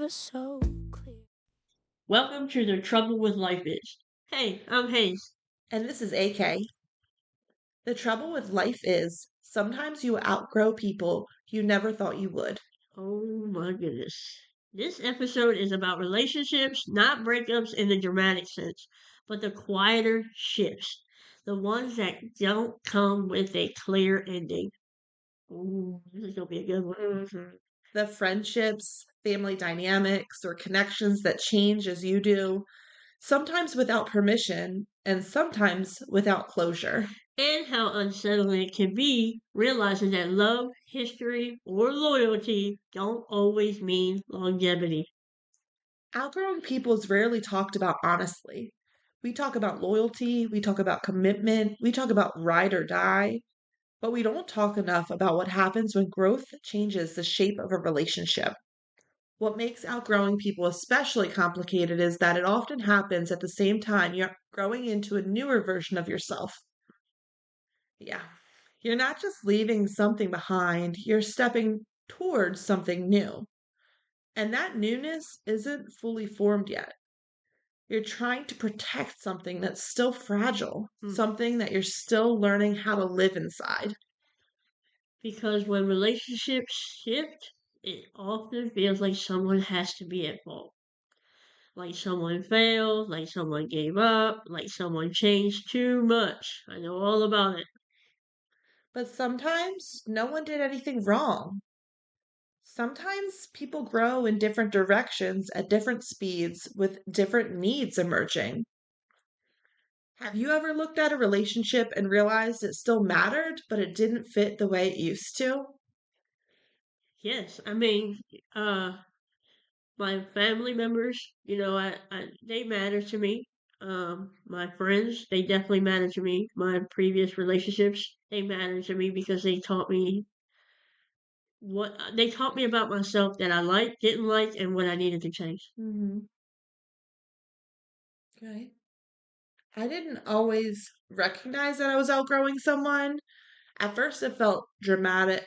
never so clear. Welcome to The Trouble with Life Is. Hey, I'm Hayes. And this is AK. The trouble with life is sometimes you outgrow people you never thought you would. Oh my goodness. This episode is about relationships, not breakups in the dramatic sense, but the quieter shifts. The ones that don't come with a clear ending. Ooh, this is going to be a good one. The friendships, family dynamics, or connections that change as you do, sometimes without permission and sometimes without closure. And how unsettling it can be realizing that love, history, or loyalty don't always mean longevity. Outgrowing people is rarely talked about honestly. We talk about loyalty, we talk about commitment, we talk about ride or die, but we don't talk enough about what happens when growth changes the shape of a relationship. What makes outgrowing people especially complicated is that it often happens at the same time you're growing into a newer version of yourself. Yeah. You're not just leaving something behind, you're stepping towards something new. And that newness isn't fully formed yet. You're trying to protect something that's still fragile, Hmm. something that you're still learning how to live inside. Because when relationships shift, it often feels like someone has to be at fault. Like someone failed, like someone gave up, like someone changed too much. I know all about it. But sometimes no one did anything wrong. Sometimes people grow in different directions at different speeds with different needs emerging. Have you ever looked at a relationship and realized it still mattered, but it didn't fit the way it used to? Yes, I mean, my family members, they matter to me. My friends, they definitely matter to me. My previous relationships, they matter to me because they taught me about myself that I liked, didn't like, and what I needed to change. Hmm. Okay. I didn't always recognize that I was outgrowing someone. At first, it felt dramatic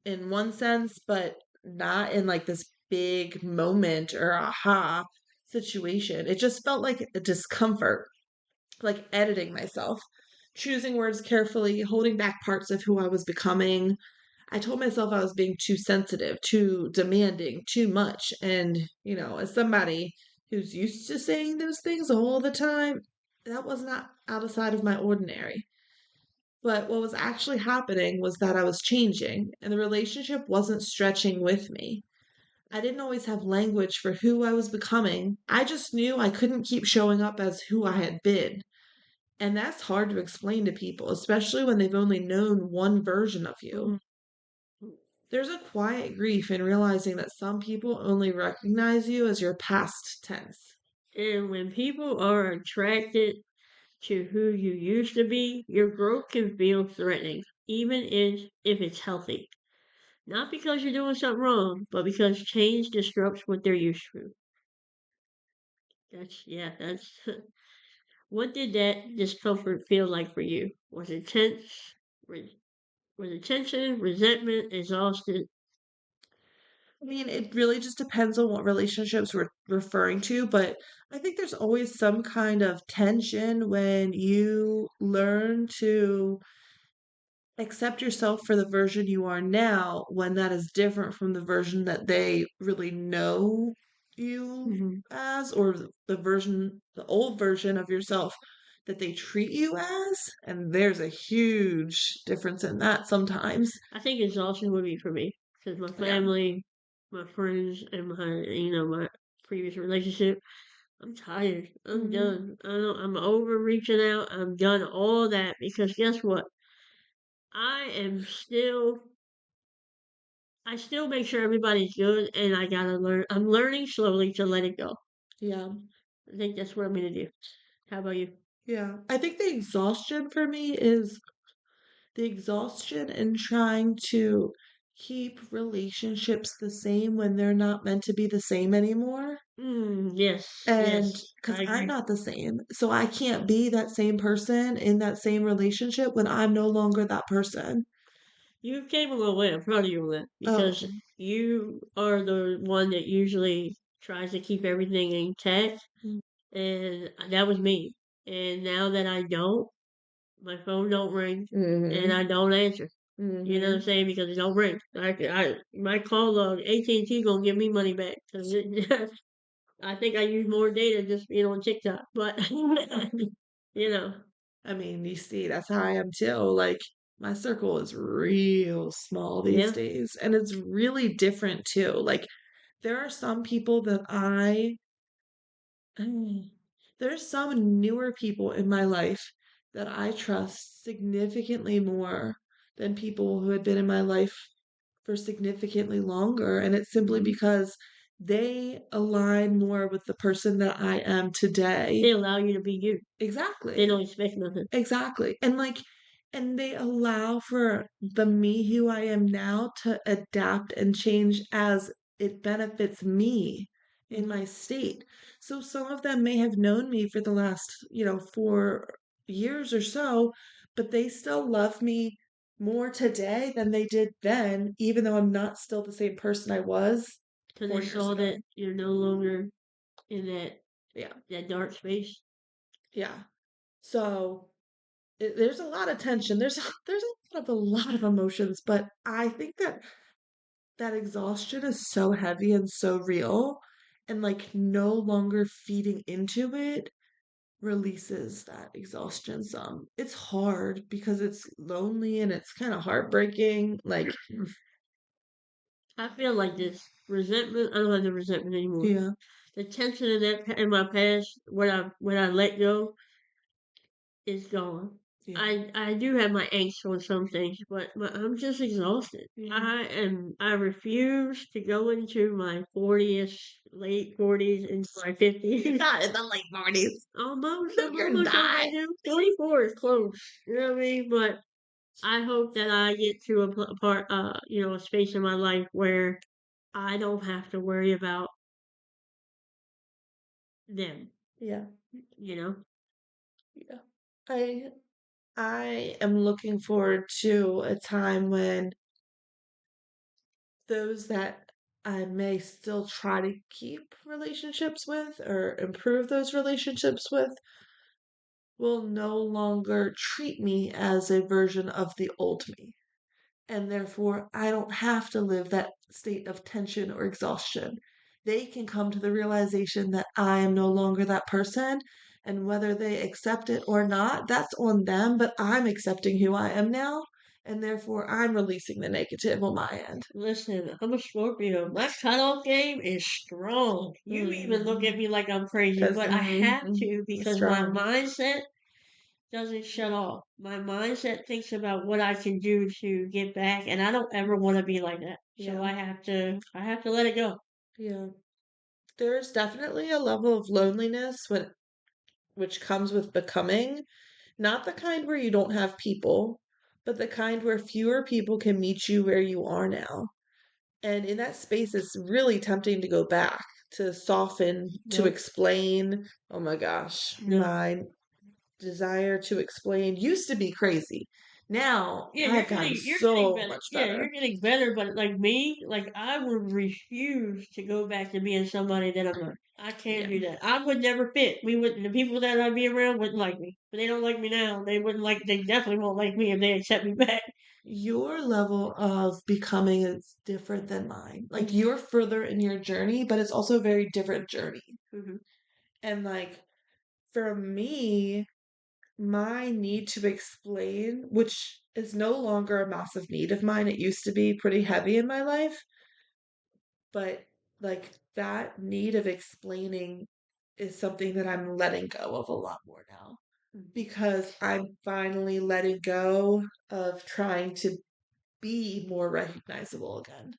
in one sense, but not in like this big moment or aha situation. It just felt like a discomfort, like editing myself, choosing words carefully, holding back parts of who I was becoming. I told myself I was being too sensitive, too demanding, too much. And, as somebody who's used to saying those things all the time, that was not outside of my ordinary. But what was actually happening was that I was changing, and the relationship wasn't stretching with me. I didn't always have language for who I was becoming. I just knew I couldn't keep showing up as who I had been. And that's hard to explain to people, especially when they've only known one version of you. Mm. There's a quiet grief in realizing that some people only recognize you as your past tense. And when people are attracted to who you used to be, your growth can feel threatening, even if it's healthy. Not because you're doing something wrong, but because change disrupts what they're used to. That's. What did that discomfort feel like for you? Was it tense? Re- Was it tension, resentment, exhausted? I mean, it really just depends on what relationships we're referring to, but I think there's always some kind of tension when you learn to accept yourself for the version you are now when that is different from the version that they really know you Hmm. as, or the old version of yourself that they treat you as. And there's a huge difference in that sometimes. I think exhaustion would be for me because my Yeah. family, my friends, and my previous relationship. I'm tired. I'm Hmm. done. I'm over reaching out. I'm done all that because guess what? I am still. I still make sure everybody's good, and I gotta learn. I'm learning slowly to let it go. Yeah. I think that's what I'm gonna do. How about you? Yeah. I think the exhaustion for me is the exhaustion in trying to keep relationships the same when they're not meant to be the same anymore. Yes, And yes, because I I'm agree. not the same. So I can't be that same person in that same relationship when I'm no longer that person. You came a long way. I'm proud of you on that because Oh, you are the one that usually tries to keep everything intact, mm, and that was me. And now that I don't, my phone don't ring, and mhm, I don't answer. You know what I'm mhm. saying? Because it don't ring. My call log, AT&T gonna give me money back because I think I use more data just being on TikTok. But you know, I mean, you see, that's how I am too. Like, my circle is real small these yeah, days, and it's really different too. Like, there are some people that Mm. There's some newer people in my life that I trust significantly more than people who had been in my life for significantly longer. And it's simply hmm because they align more with the person that I am today. they allow you to be you. They Exactly. don't expect nothing. Exactly. And they allow for the me who I am now to adapt and change as it benefits me in Hmm my state. So some of them may have known me for the last, 4 years or so, but they still love me more today than they did then, even though I'm not still the same person I was Because they 4 years saw ago. that you're no longer in Yeah. that dark space. Yeah. So there's a lot of tension. There's a lot of emotions, but I think that exhaustion is so heavy and so real, and like no longer feeding into it releases that exhaustion some. It's hard because it's lonely and it's kind of heartbreaking. Like, I feel like this resentment. I don't have the resentment anymore. yeah, The tension in my past, when I let go, is gone. yeah, I do have my angst on some things, but I'm just exhausted. yeah. I refuse to go into my 40s, late 40s, into my 50s. You're not in the late 40s. Almost, No, I'm you're almost on not. my new 24 is close. You know what I mean? But I hope that I get to a part, a space in my life where I don't have to worry about them. Yeah, You know, yeah. I I am looking forward to a time when those that I may still try to keep relationships with or improve those relationships with will no longer treat me as a version of the old me. And therefore, I don't have to live that state of tension or exhaustion. They can come to the realization that I am no longer that person. And whether they accept it or not, that's on them. But I'm accepting who I am now. And therefore, I'm releasing the negative on my end. listen, I'm a Scorpio. My cutoff game is strong. You even look Mm. at me like I'm crazy, Because but I have to it's because my strong. mindset doesn't shut off. My mindset thinks about what I can do to get back, and I don't ever want to be like that. So Yeah. I have to let it go. Yeah. There's definitely a level of loneliness which comes with becoming, not the kind where you don't have people, but the kind where fewer people can meet you where you are now. And in that space, it's really tempting to go back, to soften, to No, explain. Oh my gosh, no. my desire to explain used to be crazy. Now Yeah, I've gotten you're getting so better. much Yeah, better. you're getting better, but like me, like I would refuse to go back to being somebody that I'm not. I can't Yeah. do that. I would never fit. We wouldn't. The people that I'd be around wouldn't like me. But they don't like me now. They wouldn't like. They definitely won't like me if they accept me back. Your level of becoming is different than mine. Like hmm you're further in your journey, but it's also a very different journey. hmm And like for me, my need to explain, which is no longer a massive need of mine, it used to be pretty heavy in my life, but like that need of explaining is something that I'm letting go of a lot more now because I'm finally letting go of trying to be more recognizable again,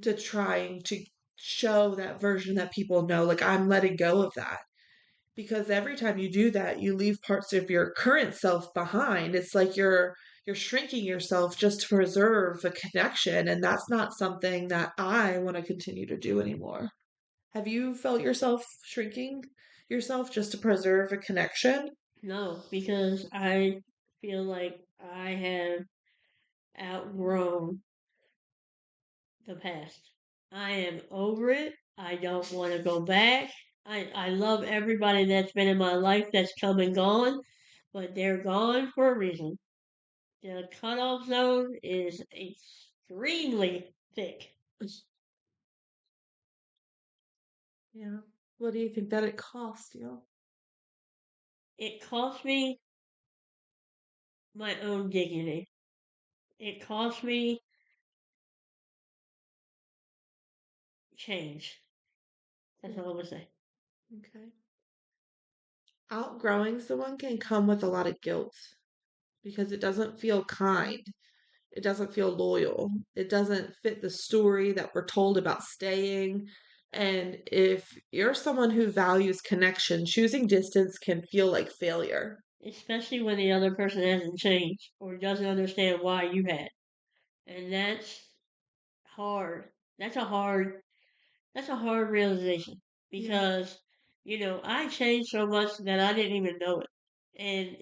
to trying to show that version that people know. Like I'm letting go of that because every time you do that, you leave parts of your current self behind. It's like you're shrinking yourself just to preserve a connection, and that's not something that I want to continue to do anymore. Have you felt yourself shrinking yourself just to preserve a connection? No, because I feel like I have outgrown the past. I am over it. I don't want to go back. I love everybody that's been in my life that's come and gone, but they're gone for a reason. The cutoff zone is extremely thick. Yeah. What do you think that it cost you? It cost me my own dignity. It cost me change. That's all I'm gonna say. Okay. Outgrowing someone can come with a lot of guilt because it doesn't feel kind. It doesn't feel loyal. It doesn't fit the story that we're told about staying. And if you're someone who values connection, choosing distance can feel like failure. Especially when the other person hasn't changed or doesn't understand why you had. And that's hard. That's a hard that's a hard realization Yeah. because, I changed so much that I didn't even know it. And,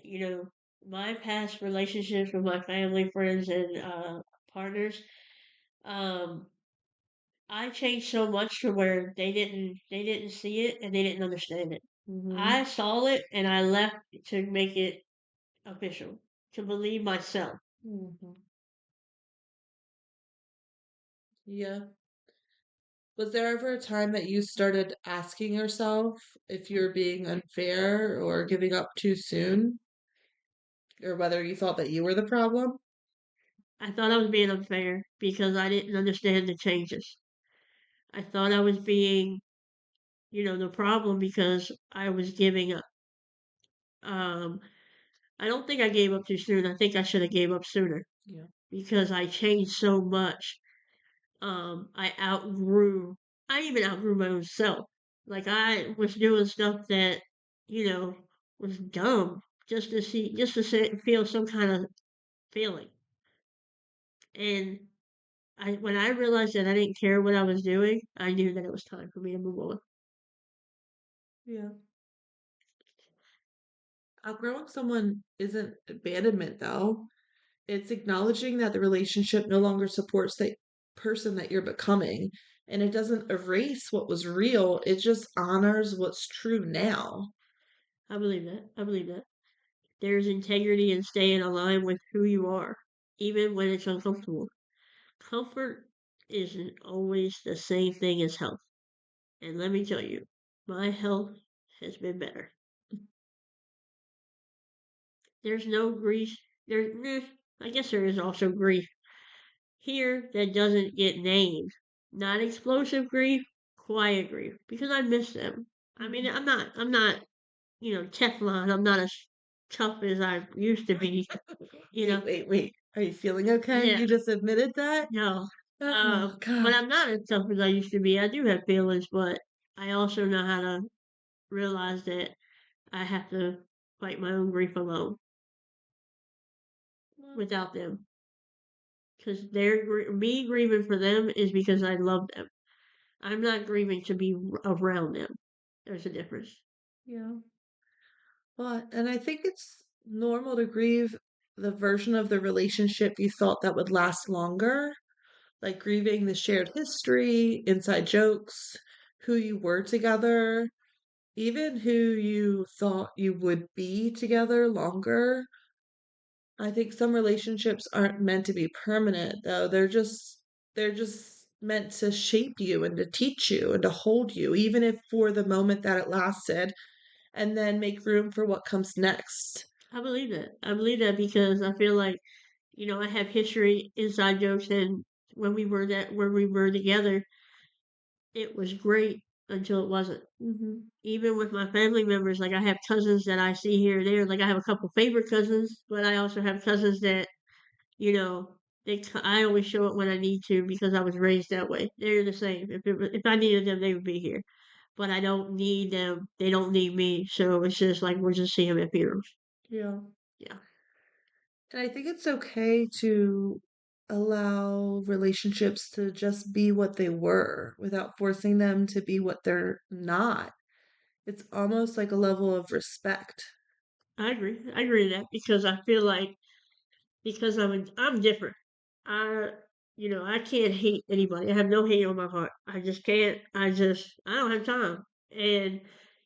my past relationships with my family, friends, and partners, um, I changed so much to where they didn't see it and they didn't understand it. Hmm. I saw it and I left to make it official, to believe myself. Hmm. Yeah. Was there ever a time that you started asking yourself if you're being unfair or giving up too soon, or whether you thought that you were the problem? I thought I was being unfair because I didn't understand the changes. I thought I was being, the problem because I was giving up. Um, I don't think I gave up too soon. I think I should have gave up sooner Yeah. because I changed so much. I outgrew. I even outgrew my own self. Like I was doing stuff that, you know, was dumb just to feel some kind of feeling. And when I realized that I didn't care what I was doing, I knew that it was time for me to move on. Yeah. Outgrowing someone isn't abandonment, though. It's acknowledging that the relationship no longer supports the person that you're becoming. And it doesn't erase what was real, it just honors what's true now. I believe that. I believe that. There's integrity in staying aligned with who you are, even when it's uncomfortable. Comfort isn't always the same thing as health. And let me tell you, my health has been better. There's no grief. I guess there is also grief here that doesn't get named. Not explosive grief, quiet grief, because I miss them. I mean, Mhm. I'm not, Teflon. I'm not as tough as I used to be. You Wait, know, wait, wait. Are you feeling okay? yeah, You just admitted that? no. Oh, But God. I'm not as tough as I used to be. I do have feelings, but I also know how to realize that I have to fight my own grief alone without them. Because me grieving for them is because I love them. I'm not grieving to be around them. There's a difference. Yeah. Well, and I think it's normal to grieve the version of the relationship you thought that would last longer, like grieving the shared history, inside jokes, who you were together, even who you thought you would be together longer. I think some relationships aren't meant to be permanent, though. They're just meant to shape you and to teach you and to hold you, even if for the moment that it lasted, and then make room for what comes next. I believe that. I believe that because I feel like, I have history, inside jokes, and when we were together, it was great until it wasn't. Hmm. Even with my family members, like I have cousins that I see here and there. Like I have a couple favorite cousins, but I also have cousins that you know I always show up when I need to because I was raised that way. They're the same. If I needed them, they would be here. But I don't need them. They don't need me. So it's just like we're just seeing them as heroes. Yeah. Yeah, And I think it's okay to allow relationships to just be what they were without forcing them to be what they're not. It's almost like a level of respect. I agree. I agree with that because I feel like because I'm different. I, I can't hate anybody. I have no hate on my heart. I just can't. I don't have time. And,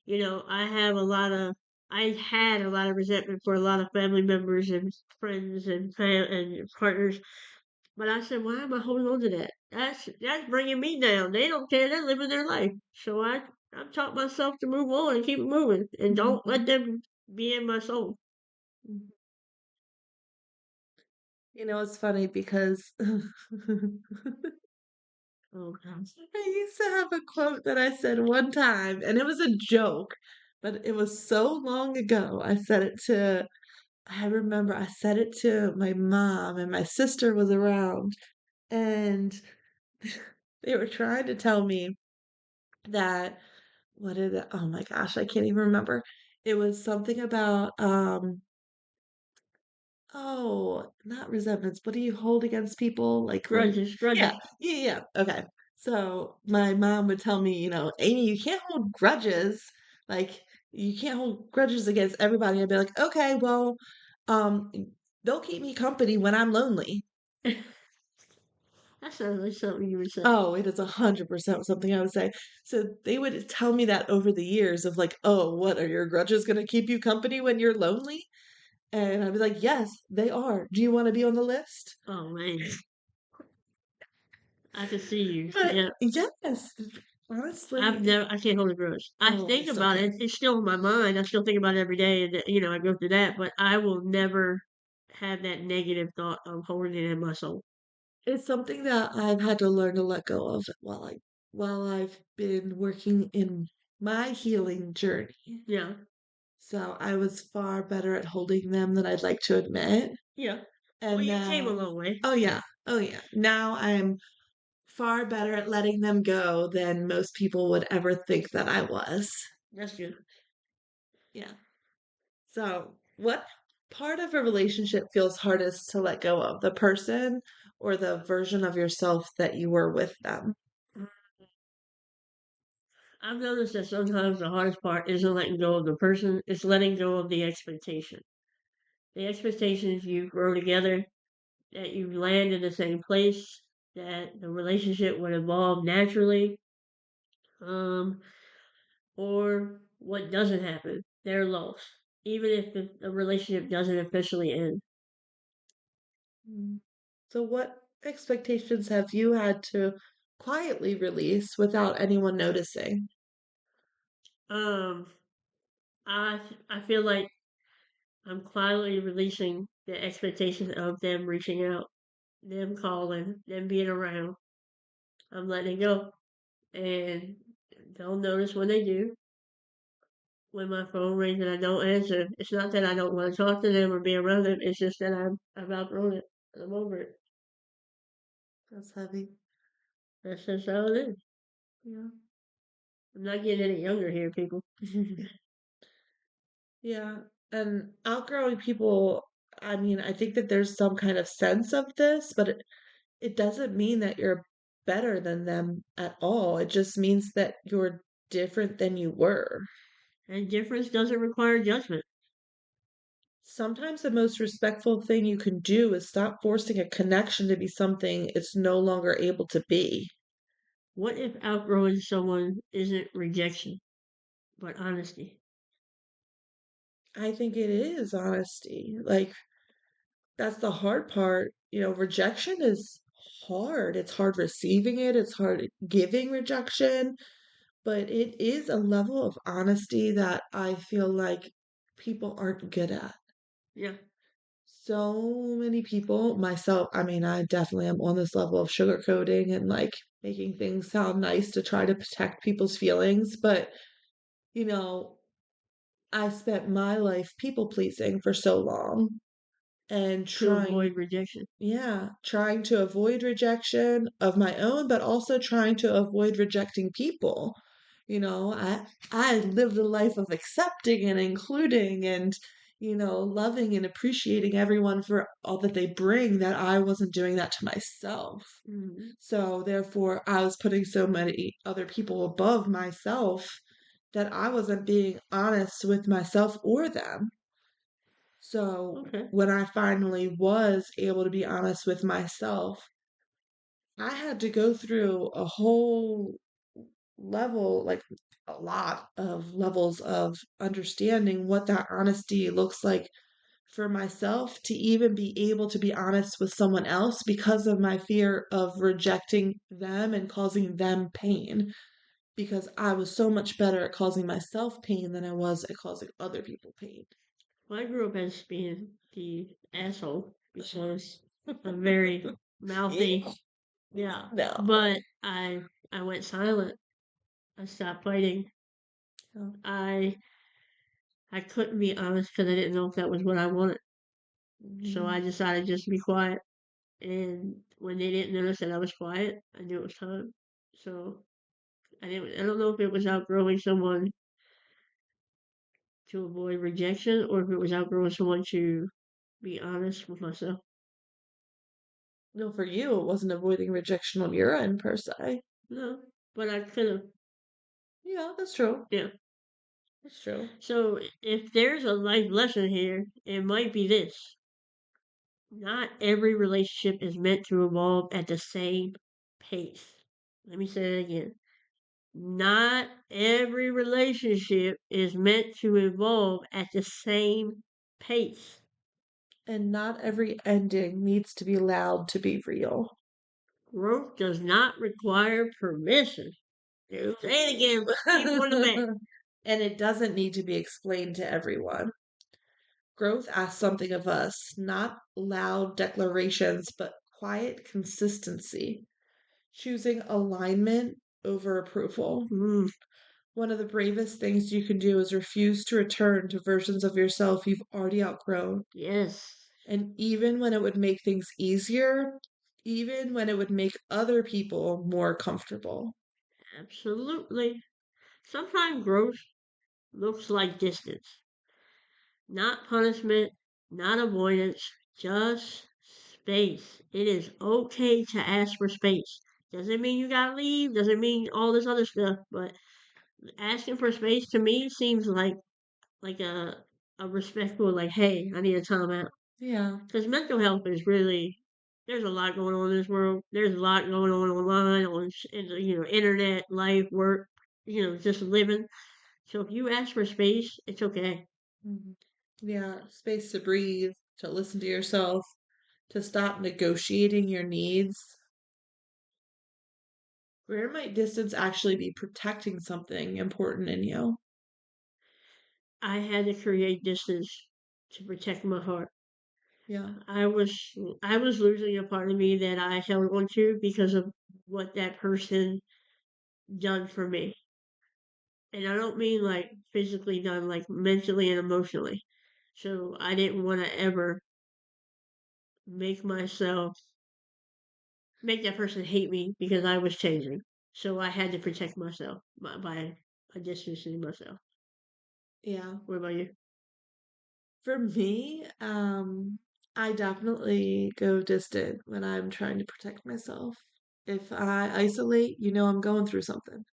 I had a lot of resentment for a lot of family members and friends and and partners. But I said, why am I holding on to that? That's bringing me down. They don't care. They're living their life. So I've taught myself to move on and keep it moving, and don't let them be in my soul. You know, it's funny because Oh God. I used to have a quote that I said one time, and it was a joke, but it was so long ago. I remember I said it to my mom, and my sister was around, and they were trying to tell me that, what is it? Oh my gosh, I can't even remember. It was something about, oh, not resentments. What do you hold against people? Like when, Grudges, yeah, grudges. yeah, yeah. Okay. So my mom would tell me, Amy, you can't hold grudges. Like you can't hold grudges against everybody. I'd be like, okay, well, um, they'll keep me company when I'm lonely. That sounds like something you would say. Oh, it is 100% something I would say. So they would tell me that over the years of like, oh, what are your grudges going to keep you company when you're lonely? And I'd be like, yes, they are. Do you want to be on the list? Oh man, I can see you. But Yeah, yes, honestly, I can't hold a grudge. I oh, I think still about it. can. It's still in my mind. I still think about it every day, and I go through that. But I will never have that negative thought of holding it in my soul. It's something that I've had to learn to let go of while I've been working in my healing journey. Yeah, So I was far better at holding them than I'd like to admit. yeah. Well, And you came a now, long way. oh yeah, oh yeah. Now I'm far better at letting them go than most people would ever think that I was. That's good. Yeah. So, what part of a relationship feels hardest to let go of? The person or the version of yourself that you were with them? I've noticed that sometimes the hardest part isn't letting go of the person; it's letting go of the expectation. The expectation is you grow together, that you land in the same place, that the relationship would evolve naturally, um, or what doesn't happen, they're lost, even if the relationship doesn't officially end. Mm. So, what expectations have you had to quietly release without anyone noticing? Um, I feel like I'm quietly releasing the expectation of them reaching out, them calling, them being around. I'm letting it go, and they'll notice when they do. When my phone rings and I don't answer, it's not that I don't want to talk to them or be around them. It's just that I've outgrown it. I'm over it. That's heavy. That's just how it is. Yeah. I'm not getting any younger here, people. Yeah. And outgrowing people, I mean, I think that there's some kind of sense of this, but it doesn't mean that you're better than them at all. It just means that you're different than you were. And difference doesn't require judgment. Sometimes the most respectful thing you can do is stop forcing a connection to be something it's no longer able to be. What if outgrowing someone isn't rejection, but honesty? I think it is honesty. Like, that's the hard part. Rejection is hard. It's hard receiving it, it's hard giving rejection, but it is a level of honesty that I feel like people aren't good at. Yeah, So many people, myself, I mean, I definitely am on this level of sugarcoating and like making things sound nice to try to protect people's feelings. But, you know, I spent my life people pleasing for so long and to avoid rejection. trying to avoid rejection of my own, but also trying to avoid rejecting people. I lived a life of accepting and including and, loving and appreciating everyone for all that they bring, that I wasn't doing that to myself. Mm. So therefore, I was putting so many other people above myself that I wasn't being honest with myself or them. So Okay. when I finally was able to be honest with myself, I had to go through a whole level, like a lot of levels of understanding what that honesty looks like for myself to even be able to be honest with someone else because of my fear of rejecting them and causing them pain. Because I was so much better at causing myself pain than I was at causing other people pain. Well, I grew up as being the asshole because I'm very mouthy. Yeah. No. But I went silent. I stopped fighting. I I couldn't be honest because I didn't know if that was what I wanted. So Mhm. I decided just to be quiet. And when they didn't notice that I was quiet, I knew it was time. So I don't know if it was outgrowing someone to avoid rejection or if it was outgrowing someone to be honest with myself. No, for you, it wasn't avoiding rejection on your end per se. No, but I could have. Yeah, that's true. Yeah. That's true. So if there's a life lesson here, it might be this: not every relationship is meant to evolve at the same pace. Let me say it again. Not every relationship is meant to evolve at the same pace. And not every ending needs to be allowed to be real. Growth does not require permission. Dude, say it again. Keep on the back. And it doesn't need to be explained to everyone. Growth asks something of us, not loud declarations, but quiet consistency, choosing alignment over approval. Mm, One of the bravest things you can do is refuse to return to versions of yourself you've already outgrown. yes, And even when it would make things easier, even when it would make other people more comfortable. absolutely. Sometimes growth looks like distance, not punishment, not avoidance, just space. It is okay to ask for space. Doesn't mean you gotta leave, doesn't mean all this other stuff, but asking for space to me seems like a respectful like, hey, I need a timeout. Yeah. Because mental health is really there's a lot going on in this world. There's a lot going on online, internet, life, work, just living. So if you ask for space, it's okay. Mhm. Yeah. Space to breathe, to listen to yourself, to stop negotiating your needs. Where might distance actually be protecting something important in you? I had to create distance to protect my heart. Yeah. I was I was losing a part of me that I held on to because of what that person done for me. And I don't mean like physically done, like mentally and emotionally. So I didn't want to ever make myself make that person hate me because I was changing. So I had to protect myself by distancing myself. Yeah. What about you? For me, I definitely go distant when I'm trying to protect myself. If I isolate, I'm going through something.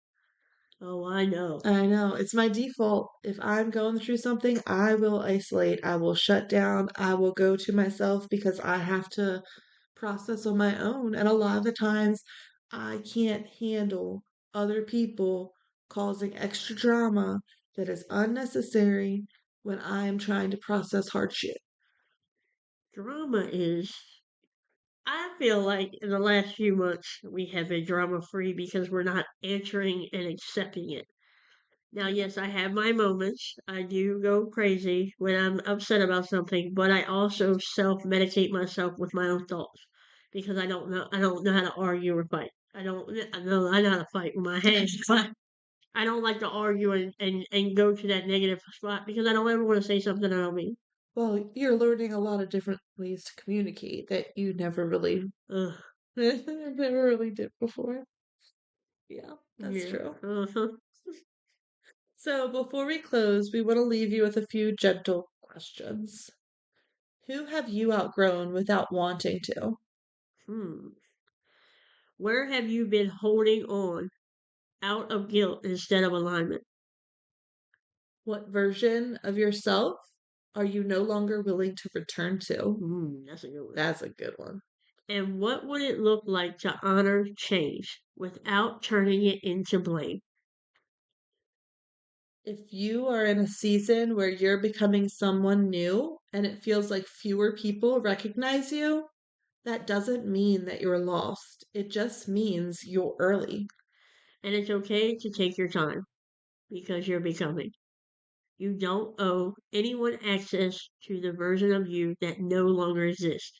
Oh, I know. I know, it's my default. If I'm going through something, I will isolate. I will shut down. I will go to myself because I have to process on my own. And a lot of the times, I can't handle other people causing extra drama that is unnecessary when I am trying to process hardship. Drama is. I feel like in the last few months we have been drama free because we're not answering and accepting it. Now, Yeah. yes, I have my moments. I do go crazy when I'm upset about something, but I also self-medicate myself with my own thoughts because I don't know how to argue or fight. I know how to fight with my hands, but I don't like to argue and go to that negative spot because I don't ever want to say something I don't mean. Well, you're learning a lot of different ways to communicate that you never really Ugh, never really did before. Yeah, that's yeah. true. Uh-huh. So before we close, we want to leave you with a few gentle questions. Who have you outgrown without wanting to? Hmm. Where have you been holding on out of guilt instead of alignment? What version of yourself are you no longer willing to return to? That's a good one. That's a good one. And what would it look like to honor change without turning it into blame? If you are in a season where you're becoming someone new and it feels like fewer people recognize you, that doesn't mean that you're lost. It just means you're early. And it's okay to take your time because you're becoming. You don't owe anyone access to the version of you that no longer exists.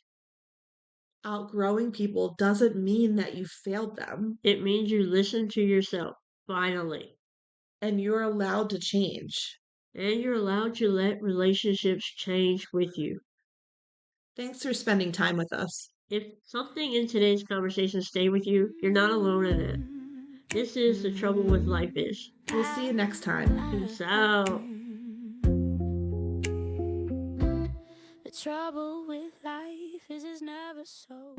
Outgrowing people doesn't mean that you failed them It means you listen to yourself, finally. and you're allowed to change. And you're allowed to let relationships change with you. Thanks for spending time with us. If something in today's conversation stayed with you, you're not alone in it. This is the trouble with life is. We'll see you next time. Peace out. The trouble with life is it's never so